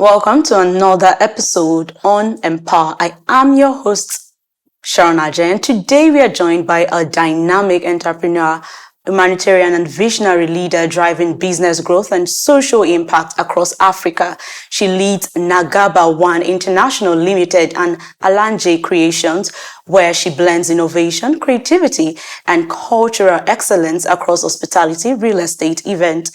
Welcome to another episode on Empower. I am your host, AlanJy, and today we are joined by a dynamic entrepreneur, humanitarian and visionary leader driving business growth and social impact across Africa. She leads Nagaba ONE International Limited and AlanJy Creations, where she blends innovation, creativity, and cultural excellence across hospitality, real estate, event,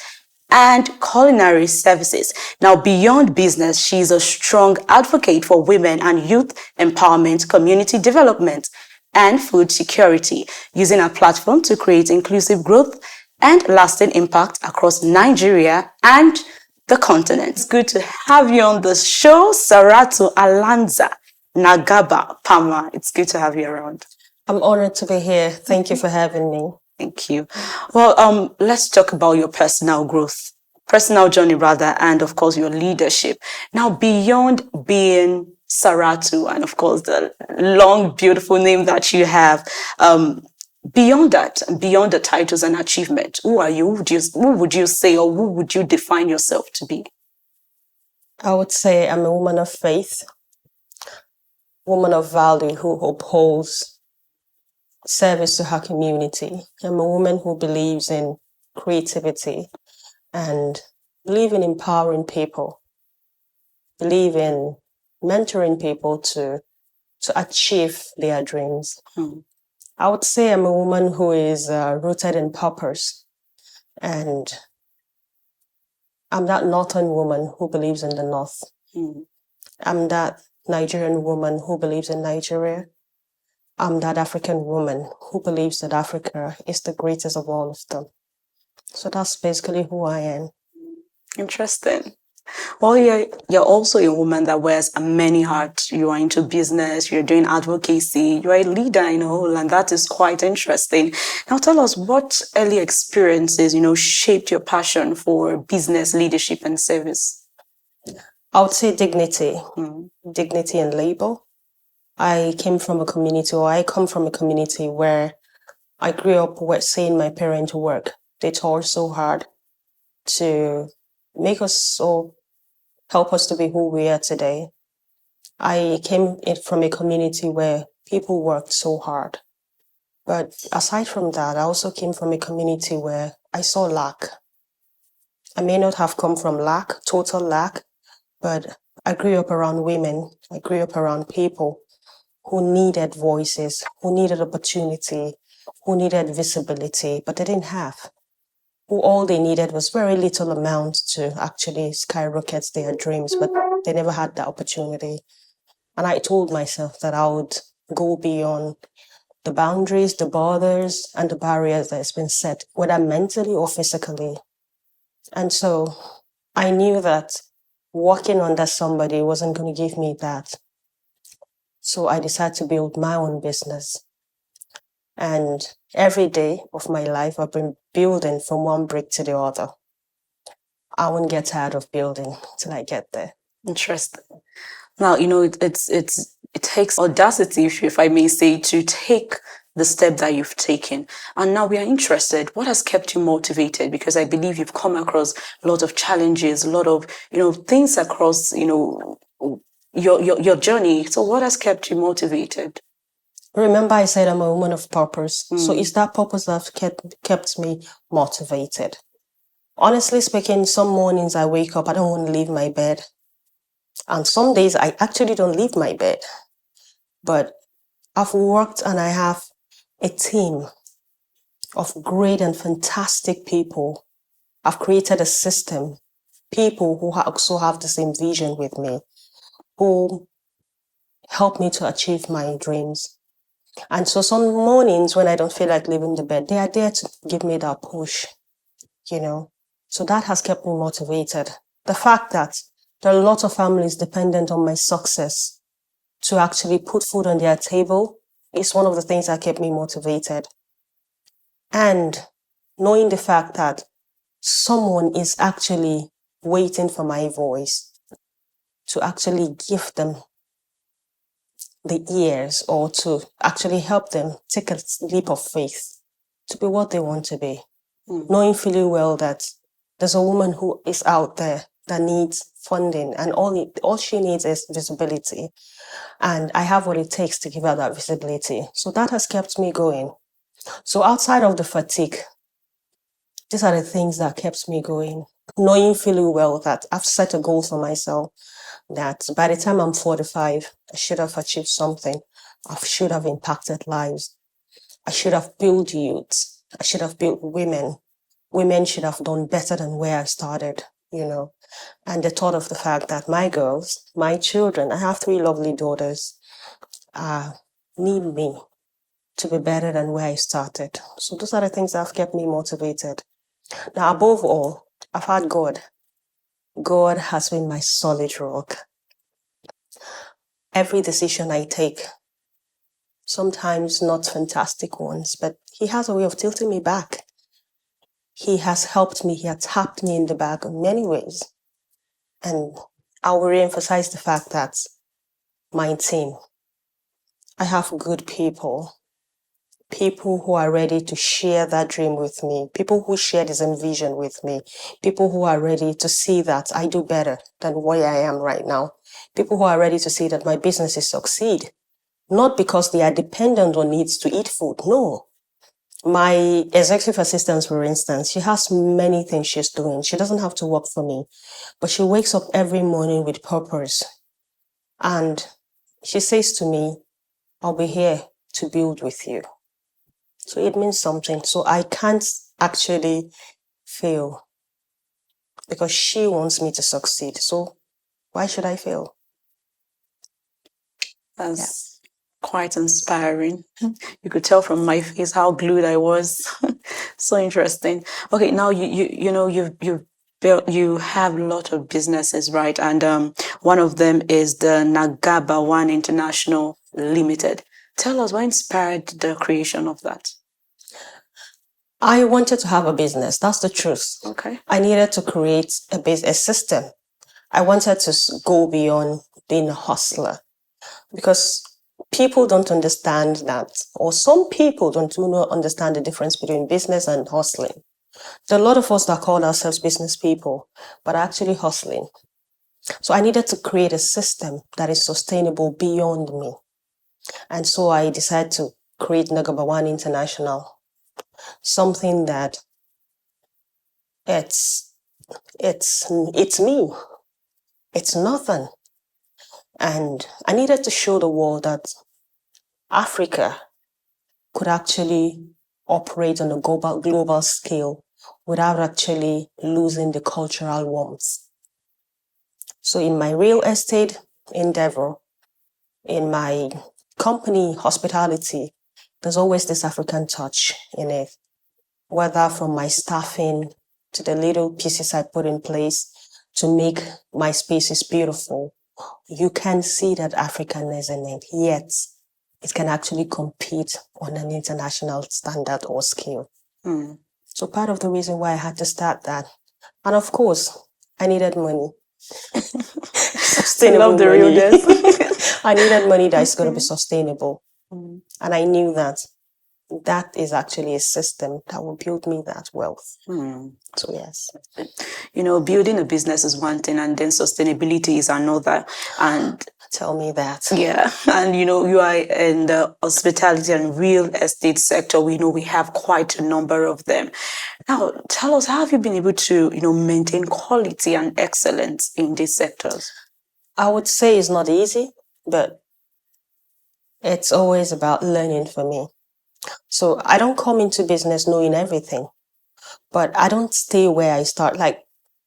and culinary services. Now, beyond business, she is a strong advocate for women and youth empowerment, community development, and food security, using her platform to create inclusive growth and lasting impact across Nigeria and the continent. It's good to have you on the show, Saratu Alanza Nagaba-Pamah. It's good to have you around. I'm honored to be here. Thank you for having me. Thank you. Well, let's talk about your personal journey rather, and of course your leadership. Now, beyond being Saratu and of course the long, beautiful name that you have, beyond that, beyond the titles and achievement, who are you? Who would you say, or who would you define yourself to be? I would say I'm a woman of faith, woman of value who upholds service to her community. I'm a woman who believes in creativity and believe in empowering people, believe in mentoring people to achieve their dreams. I would say I'm a woman who is rooted in purpose, and I'm that northern woman who believes in the north. I'm that Nigerian woman who believes in Nigeria. I'm that African woman who believes that Africa is the greatest of all of them. So that's basically who I am. Interesting. Well, you're also a woman that wears many hats. You are into business, you're doing advocacy, you're a leader in a whole, and that is quite interesting. Now tell us, what early experiences, shaped your passion for business, leadership, and service? I would say dignity. Dignity and labor. I come from a community where I grew up seeing my parents work. They toiled so hard to make us help us to be who we are today. I came from a community where people worked so hard. But aside from that, I also came from a community where I saw lack. I may not have come from total lack, but I grew up around women. I grew up around people who needed voices, who needed opportunity, who needed visibility, but they didn't have. Who all they needed was very little amount to actually skyrocket their dreams, but they never had that opportunity. And I told myself that I would go beyond the boundaries, the borders, and the barriers that has been set, whether mentally or physically. And so I knew that working under somebody wasn't going to give me that. So I decided to build my own business. And every day of my life, I've been building from one brick to the other. I won't get tired of building till I get there. Interesting. Now, it takes audacity, if I may say, to take the step that you've taken. And now we are interested, what has kept you motivated? Because I believe you've come across a lot of challenges, a lot of, things across, your journey. So what has kept you motivated? Remember, I said I'm a woman of purpose. So it's that purpose that kept me motivated. Honestly speaking, some mornings I wake up, I don't want to leave my bed. And some days I actually don't leave my bed. But I've worked and I have a team of great and fantastic people. I've created a system, people who also have the same vision with me, who help me to achieve my dreams. And so some mornings when I don't feel like leaving the bed, they are there to give me that push, So that has kept me motivated. The fact that there are lots of families dependent on my success to actually put food on their table is one of the things that kept me motivated. And knowing the fact that someone is actually waiting for my voice to actually give them the ears or to actually help them take a leap of faith to be what they want to be. Knowing fully well that there's a woman who is out there that needs funding, and all she needs is visibility. And I have what it takes to give her that visibility. So that has kept me going. So outside of the fatigue, these are the things that kept me going. Knowing fully well that I've set a goal for myself, that by the time I'm 45, I should have achieved something. I should have impacted lives. I should have built youth. I should have built women. Women should have done better than where I started, And the thought of the fact that my girls, my children, I have 3 lovely daughters, need me to be better than where I started. So those are the things that have kept me motivated. Now, above all, I've had God. God has been my solid rock. Every decision I take, sometimes not fantastic ones, but He has a way of tilting me back. He has helped me. He has tapped me in the back in many ways. And I will re-emphasize the fact that my team, I have good people who are ready to share that dream with me, people who share this vision with me, people who are ready to see that I do better than where I am right now, people who are ready to see that my businesses succeed, not because they are dependent on it to eat food. No. My executive assistant, for instance, she has many things she's doing. She doesn't have to work for me, but she wakes up every morning with purpose. And she says to me, I'll be here to build with you. So it means something. So I can't actually fail because she wants me to succeed. So why should I fail? That's quite inspiring. You could tell from my face how glued I was. So interesting. Okay, now you have a lot of businesses, right? And one of them is the Nagaba ONE International Limited. Tell us what inspired the creation of that. I wanted to have a business. That's the truth. Okay. I needed to create a system. I wanted to go beyond being a hustler because people don't understand that, or some people do not understand the difference between business and hustling. There are a lot of us that call ourselves business people, but are actually hustling. So I needed to create a system that is sustainable beyond me. And so I decided to create Nagaba ONE International. Something that it's me. It's nothing. And I needed to show the world that Africa could actually operate on a global scale without actually losing the cultural warmth. So in my real estate endeavor, in my company hospitality, there's always this African touch in it, whether from my staffing to the little pieces I put in place to make my spaces beautiful. You can see that Africanness in it, yet it can actually compete on an international standard or scale. So part of the reason why I had to start that, and of course, I needed money. Sustainable Love the money. realness. I needed money that is going to be sustainable. And I knew that is actually a system that will build me that wealth. So yes. Building a business is one thing and then sustainability is another. And tell me that. Yeah. And you are in the hospitality and real estate sector. We know we have quite a number of them. Now, tell us, how have you been able to, maintain quality and excellence in these sectors? I would say it's not easy, but it's always about learning for me. So I don't come into business knowing everything, but I don't stay where I start. Like,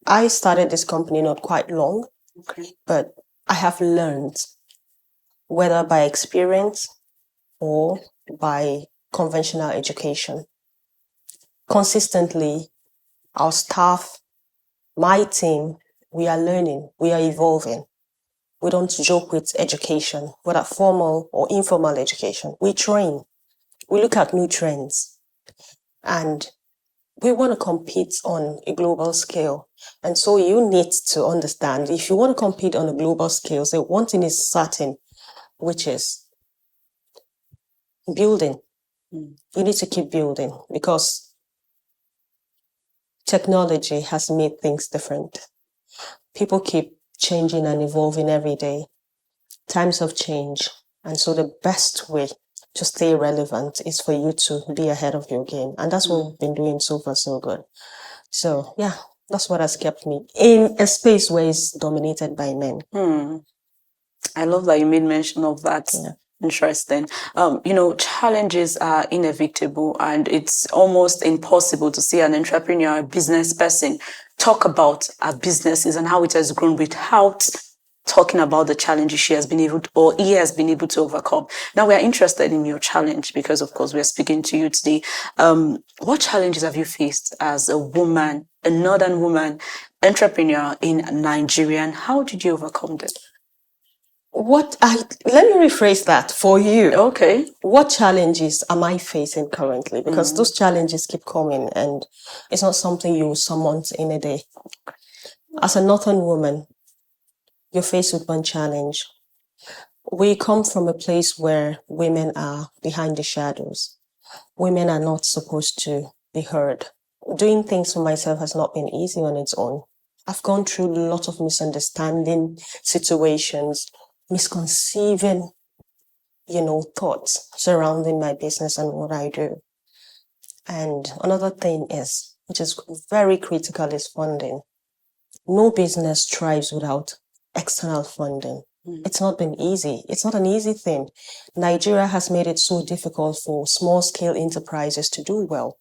I started this company not quite long, but I have learned, whether by experience or by conventional education. Consistently, our staff, my team, we are learning, we are evolving. We don't joke with education, whether formal or informal education. We train. We look at new trends. And we want to compete on a global scale. And so you need to understand, if you want to compete on a global scale, so one thing is certain, which is building. You need to keep building because technology has made things different. People keep changing and evolving every day. Times have changed. And so the best way to stay relevant is for you to be ahead of your game. And that's what we've been doing so far, so good. So, yeah, that's what has kept me in a space where it's dominated by men. I love that you made mention of that. Yeah. Interesting. Challenges are inevitable, and it's almost impossible to see an entrepreneur, a business person, talk about our businesses and how it has grown without talking about the challenges she has been able to, or he has been able to overcome. Now we are interested in your challenge because, of course, we are speaking to you today. What challenges have you faced as a woman, a northern woman entrepreneur in Nigeria, and how did you overcome them? Let me rephrase that for you. Okay. What challenges am I facing currently? Because those challenges keep coming, and it's not something you summon in a day. As a northern woman, you're faced with one challenge. We come from a place where women are behind the shadows. Women are not supposed to be heard. Doing things for myself has not been easy on its own. I've gone through a lot of misunderstanding situations, misconceiving, thoughts surrounding my business and what I do. And another thing is, which is very critical, is funding. No business thrives without external funding. It's not been easy. It's not an easy thing. Nigeria has made it so difficult for small-scale enterprises to do well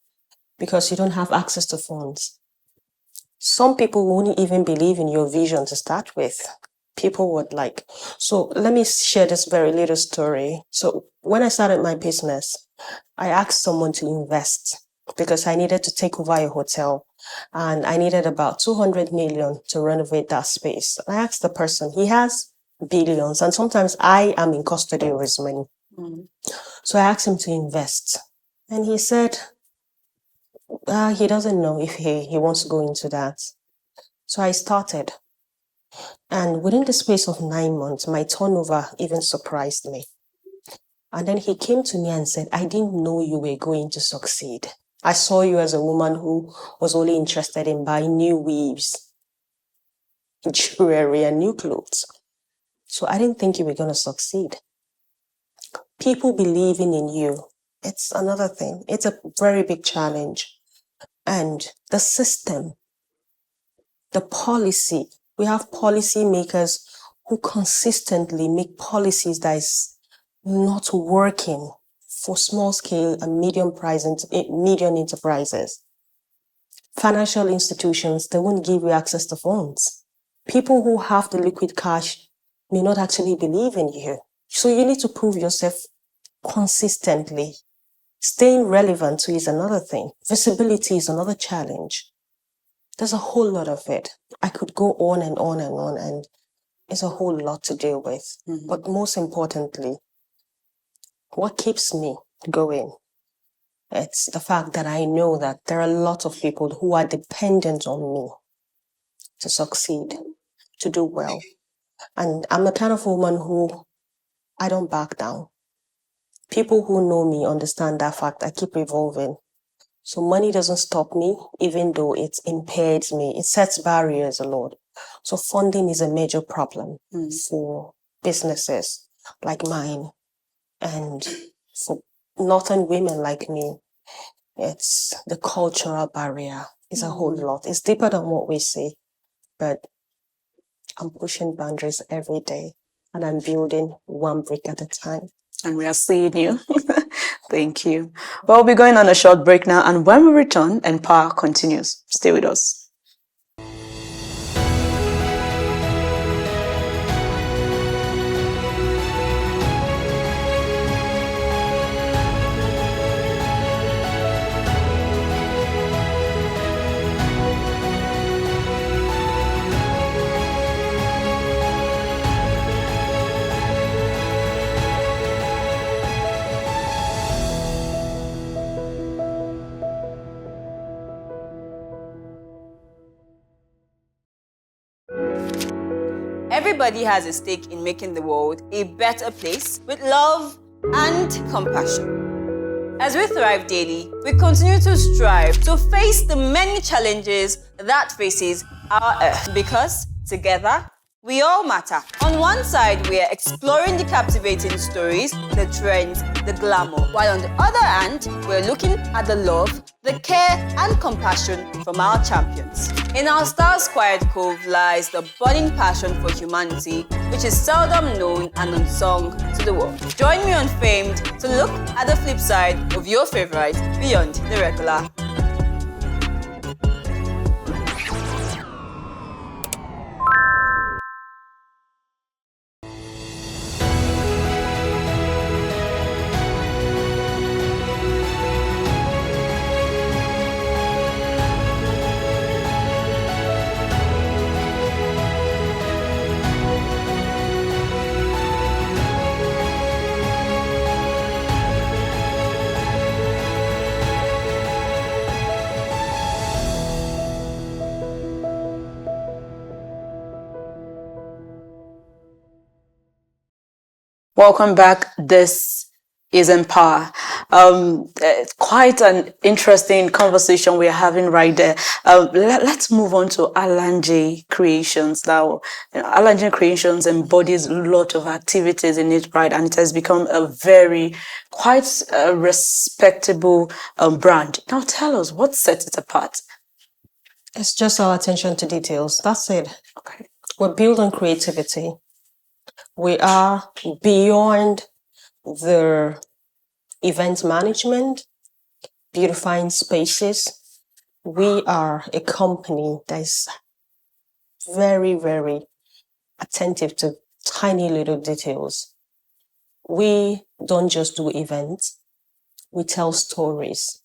because you don't have access to funds. Some people won't even believe in your vision to start with. People would so let me share this very little story. So when I started my business, I asked someone to invest because I needed to take over a hotel and I needed about 200 million to renovate that space. I asked the person, he has billions, and sometimes I am in custody of his money. So I asked him to invest, and he said he doesn't know if he wants to go into that. So I started, and within the space of 9 months, my turnover even surprised me. And then he came to me and said, I didn't know you were going to succeed. I saw you as a woman who was only interested in buying new weaves, jewelry, and new clothes. So I didn't think you were going to succeed. People believing in you, it's another thing. It's a very big challenge. And the system, the policy, we have policy makers who consistently make policies that is not working for small scale and medium enterprises. Financial institutions, they won't give you access to funds. People who have the liquid cash may not actually believe in you. So you need to prove yourself consistently. Staying relevant is another thing. Visibility is another challenge. There's a whole lot of it. I could go on and on and on, and it's a whole lot to deal with. But most importantly, what keeps me going, it's the fact that I know that there are a lot of people who are dependent on me to succeed, to do well. And I'm the kind of woman who I don't back down. People who know me understand that fact. I keep evolving. So money doesn't stop me, even though it impairs me. It sets barriers a lot. So funding is a major problem for businesses like mine. And for northern women like me, it's the cultural barrier. It's a whole lot. It's deeper than what we see. But I'm pushing boundaries every day, and I'm building one brick at a time. And we are seeing you. Thank you. Well, we'll be going on a short break now, and when we return, EmpowHER continues. Stay with us. Everybody has a stake in making the world a better place with love and compassion. As we thrive daily, we continue to strive to face the many challenges that faces our Earth, because together we all matter. On one side, we are exploring the captivating stories, the trends, the glamour, while on the other hand, we're looking at the love, the care and compassion from our champions. In our Stars Quiet Cove lies the burning passion for humanity, which is seldom known and unsung to the world. Join me on Famed to look at the flip side of your favorite beyond the regular. Welcome back. This is EmpowHER. Quite an interesting conversation we're having right there. Let's move on to AlanJy Creations now. AlanJy Creations embodies a lot of activities in it, right? And it has become a very quite respectable brand. Now tell us, what sets it apart? It's just our attention to details. That's it. Okay. We're built on creativity. We are beyond the event management, beautifying spaces. We are a company that is very, very attentive to tiny little details. We don't just do events, we tell stories.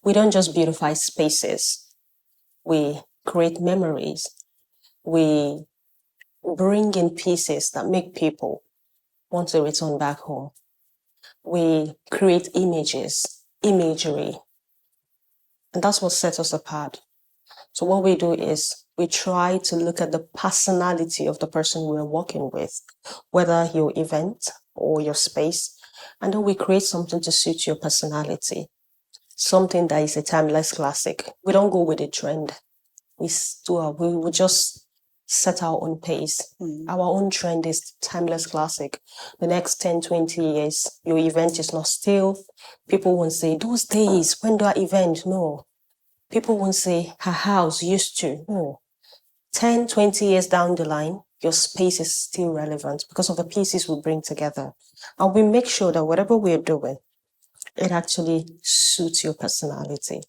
We don't just beautify spaces, we create memories. We bring in pieces that make people want to return back home. We create imagery, and that's what sets us apart. So what we do is we try to look at the personality of the person we're working with, whether your event or your space, and then we create something to suit your personality, something that is a timeless classic. We don't go with a trend. We just set our own pace. Our own trend is timeless classic. The next 10, 20 years, your event is not still. People won't say, those days, when do I event? No. People won't say, her house used to. No. 10, 20 years down the line, your space is still relevant because of the pieces we bring together. And we make sure that whatever we're doing, it actually suits your personality.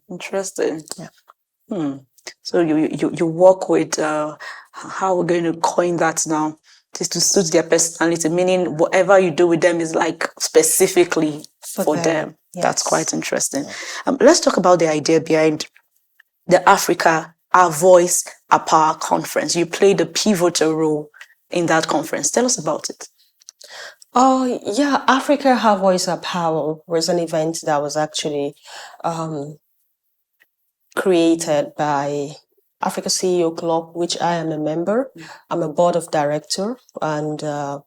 Interesting. Yeah. So you work with how we're going to coin that now, is to suit their personality, meaning whatever you do with them is like specifically for them. Yes. That's quite interesting. Let's talk about the idea behind the Africa Our Voice, Our Power conference. You played a pivotal role in that conference. Tell us about it. Oh, yeah. Africa Our Voice, Our Power was an event that was actually created by Africa CEO Club, which I am a member. I'm a board of director and the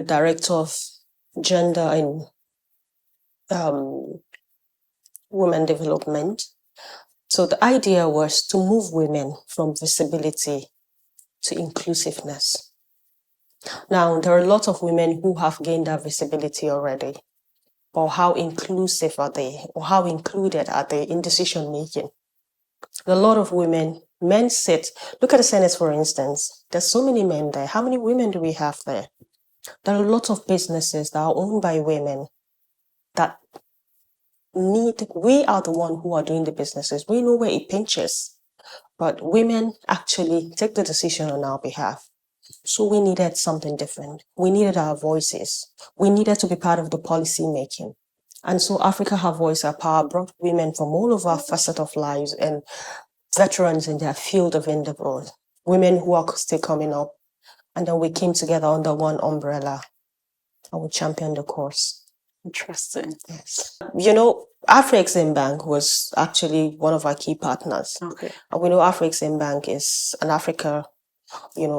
director of gender and women development. So the idea was to move women from visibility to inclusiveness. Now, there are a lot of women who have gained that visibility already, but how inclusive are they, or how included are they in decision making? A lot of men sit, look at the Senate for instance, there's so many men there. How many women do we have there? There are a lot of businesses that are owned by women that we are the one who are doing the businesses. We know where it pinches, but women actually take the decision on our behalf. So we needed something different. We needed our voices. We needed to be part of the policy making. And so Africa Our Voice, Our Power brought women from all of our facet of lives and veterans in their field of endeavor, women who are still coming up. And then we came together under one umbrella and we championed the cause. Interesting. Yes. You know, Afro-Exim was actually one of our key partners. Okay. And we know Afro-Exim is an Africa,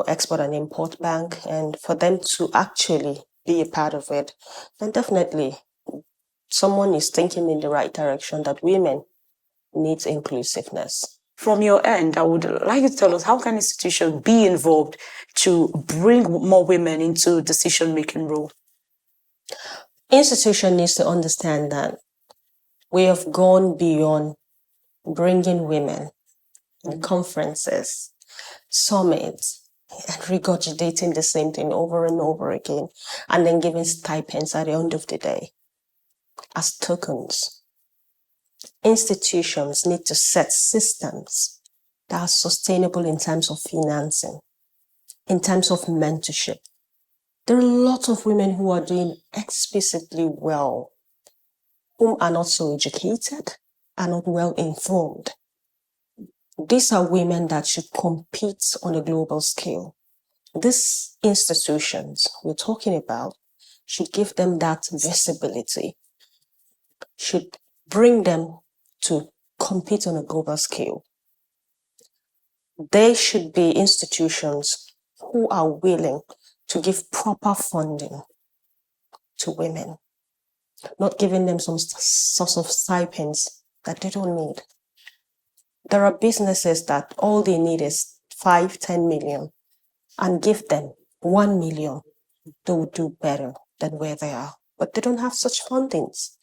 export and import bank. And for them to actually be a part of it, then definitely someone is thinking in the right direction that women needs inclusiveness. From your end, I would like you to tell us, how can institutions be involved to bring more women into decision-making role? Institution needs to understand that we have gone beyond bringing women in conferences, summits, and regurgitating the same thing over and over again, and then giving stipends at the end of the day as tokens. Institutions need to set systems that are sustainable in terms of financing, in terms of mentorship. There are a lot of women who are doing exquisitely well, whom are not so educated, are not well informed. These are women that should compete on a global scale. These institutions we're talking about should give them that visibility, should bring them to compete on a global scale. They should be institutions who are willing to give proper funding to women, not giving them some sort of stipends that they don't need. There are businesses that all they need is 5-10 million, and give them 1 million. They will do better than where they are, but they don't have such fundings.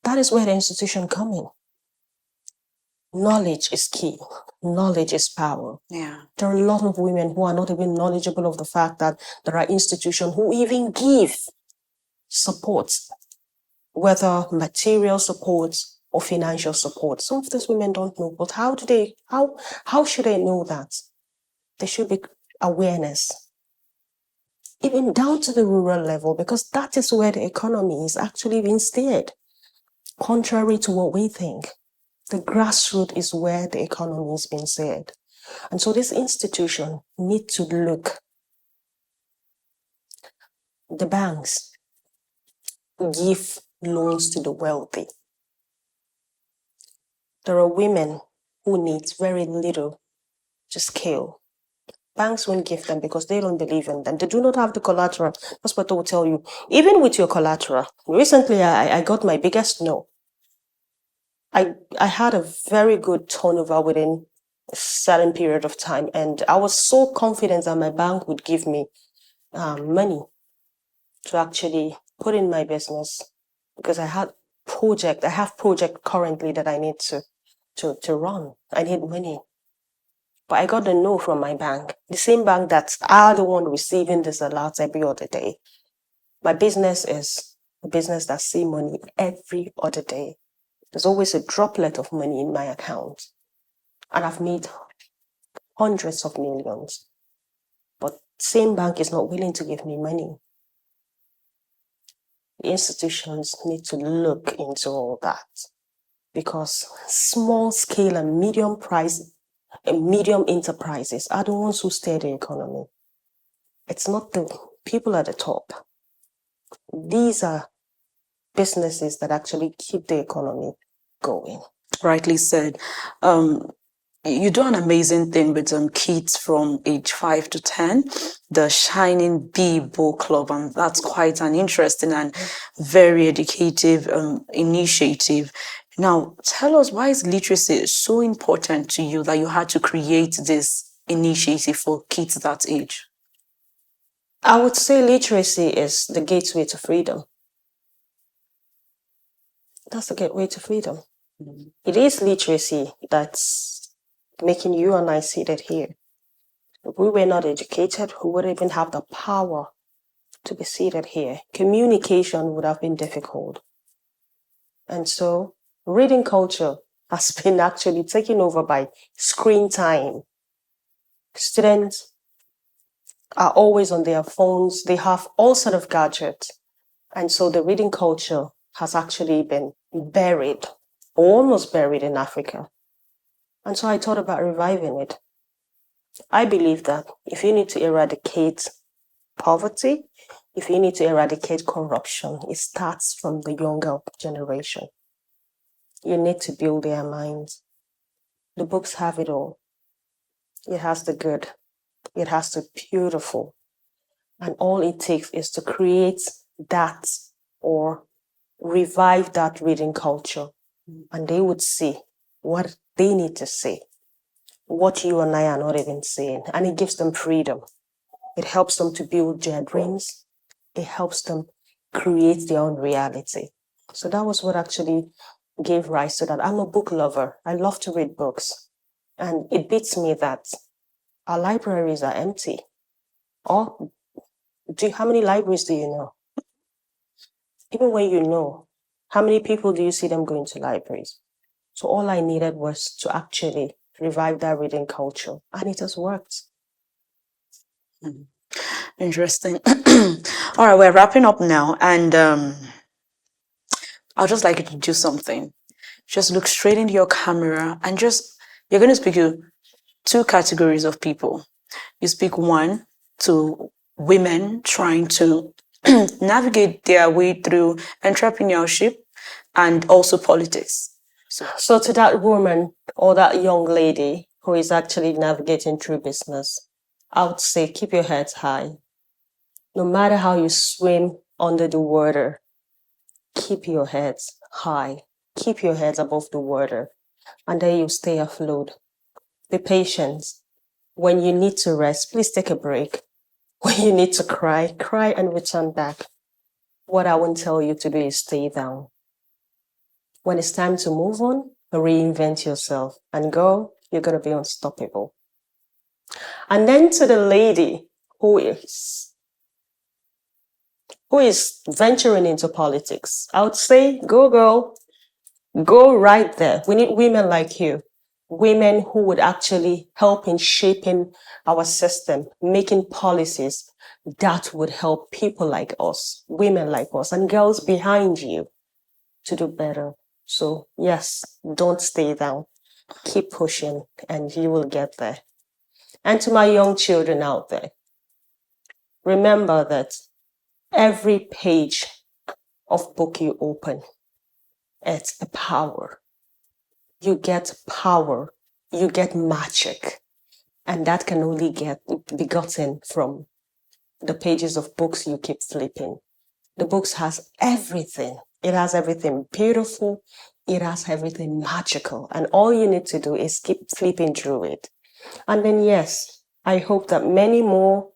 That is where the institution comes in. Knowledge is key. Knowledge is power. Yeah. There are a lot of women who are not even knowledgeable of the fact that there are institutions who even give support, whether material support or financial support. Some of these women don't know, but how should they know that? There should be awareness, even down to the rural level, because that is where the economy is actually being steered, contrary to what we think. The grassroots is where the economy is being steered. And so this institution need to look. The banks give loans to the wealthy. There are women who need very little to scale. Banks won't give them because they don't believe in them. They do not have the collateral. That's what they will tell you. Even with your collateral, recently I got my biggest no. I had a very good turnover within a certain period of time, and I was so confident that my bank would give me money to actually put in my business, because I have project currently that I need to run. I need money. But I got a no from my bank, the same bank that are the one receiving this alerts every other day. My business is a business that sees money every other day. There's always a droplet of money in my account. And I've made hundreds of millions. But same bank is not willing to give me money. The institutions need to look into all that, because small scale and medium enterprises are the ones who steer the economy. It's not the people at the top. These are businesses that actually keep the economy going. Rightly said. You do an amazing thing with kids from age 5 to 10, the Shining Bee Book Club, and that's quite an interesting and very educative initiative. Now, tell us, why is literacy so important to you that you had to create this initiative for kids that age? I would say literacy is the gateway to freedom. That's the gateway to freedom. Mm-hmm. It is literacy that's making you and I seated here. If we were not educated, we wouldn't even have the power to be seated here. Communication would have been difficult. And so reading culture has been actually taken over by screen time. Students are always on their phones. They have all sorts of gadgets. And so the reading culture has actually been buried, almost buried in Africa. And so I thought about reviving it. I believe that if you need to eradicate poverty, if you need to eradicate corruption, it starts from the younger generation. You need to build their minds. The books have it all. It has the good. It has the beautiful. And all it takes is to create that or revive that reading culture. And they would see what they need to say, what you and I are not even saying. And it gives them freedom. It helps them to build their dreams. It helps them create their own reality. So that was what actually gave rise to that. I'm a book lover. I love to read books. And it beats me that our libraries are empty. Or how many libraries do you know? Even when you know, how many people do you see them going to libraries? So all I needed was to actually revive that reading culture, and it has worked. Interesting. All right, we're wrapping up now, and I'd just like you to do something. Just look straight into your camera, and you're going to speak to two categories of people. You speak one to women trying to navigate their way through entrepreneurship and also politics. So to that woman or that young lady who is actually navigating through business, I would say keep your heads high. No matter how you swim under the water, keep your heads high. Keep your heads above the water, and then you stay afloat. Be patient. When you need to rest, please take a break. When you need to cry, cry and return back. What I won't tell you to do is stay down. When it's time to move on, reinvent yourself and go, you're going to be unstoppable. And then to the lady who is venturing into politics, I would say, go girl, go right there. We need women like you, women who would actually help in shaping our system, making policies that would help people like us, women like us, and girls behind you to do better. So yes, don't stay down. Keep pushing and you will get there. And to my young children out there, remember that every page of book you open, it's a power. You get power, you get magic, and that can only be gotten from the pages of books you keep flipping. The books has everything. It has everything beautiful. It has everything magical. And all you need to do is keep flipping through it. And then, yes, I hope that many more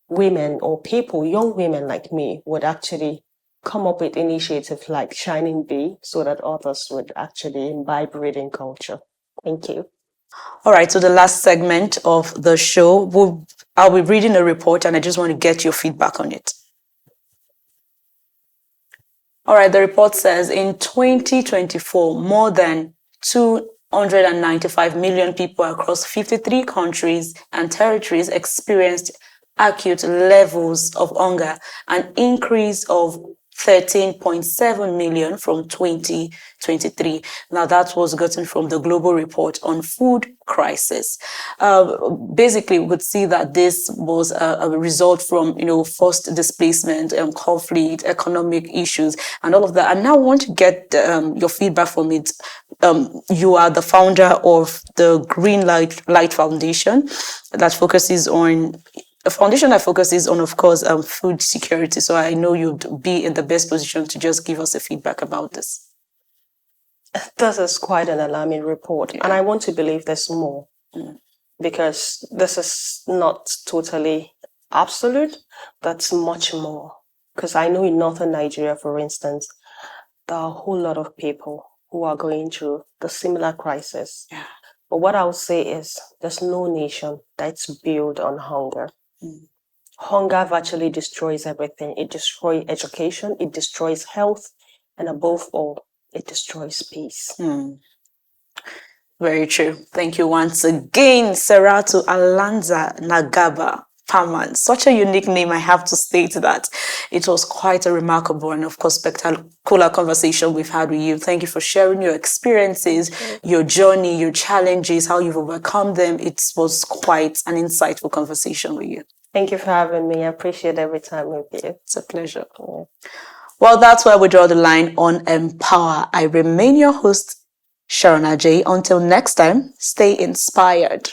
women or people, young women like me, would actually come up with initiatives like Shining Bee so that others would actually imbibe reading culture. Thank you. All right, so the last segment of the show, I'll be reading a report and I just want to get your feedback on it. All right, the report says in 2024, more than 295 million people across 53 countries and territories experienced acute levels of hunger, an increase of 13.7 million from 2023. Now that was gotten from the Global Report on Food Crisis. Basically, we could see that this was a result from, forced displacement, conflict, economic issues, and all of that. And now I want to get your feedback from it. You are the founder of the Green Light Foundation that focuses on a foundation that focuses on, of course, food security. So I know you'd be in the best position to just give us a feedback about this. This is quite an alarming report. Yeah. And I want to believe there's more because this is not totally absolute. That's much more. Because I know in northern Nigeria, for instance, there are a whole lot of people who are going through the similar crisis. Yeah. But what I would say is there's no nation that's built on hunger. Hunger virtually destroys everything. It destroys education, it destroys health, and above all, it destroys peace. Very true. Thank you once again, Saratu Alanza Nagaba-Pamah. Such a unique name, I have to state that. It was quite a remarkable and, of course, spectacular conversation we've had with you. Thank you for sharing your experiences, your journey, your challenges, how you've overcome them. It was quite an insightful conversation with you. Thank you for having me. I appreciate every time with you. It's a pleasure. Yeah. Well, that's where we draw the line on Empower. I remain your host, AlanJy. Until next time, stay inspired.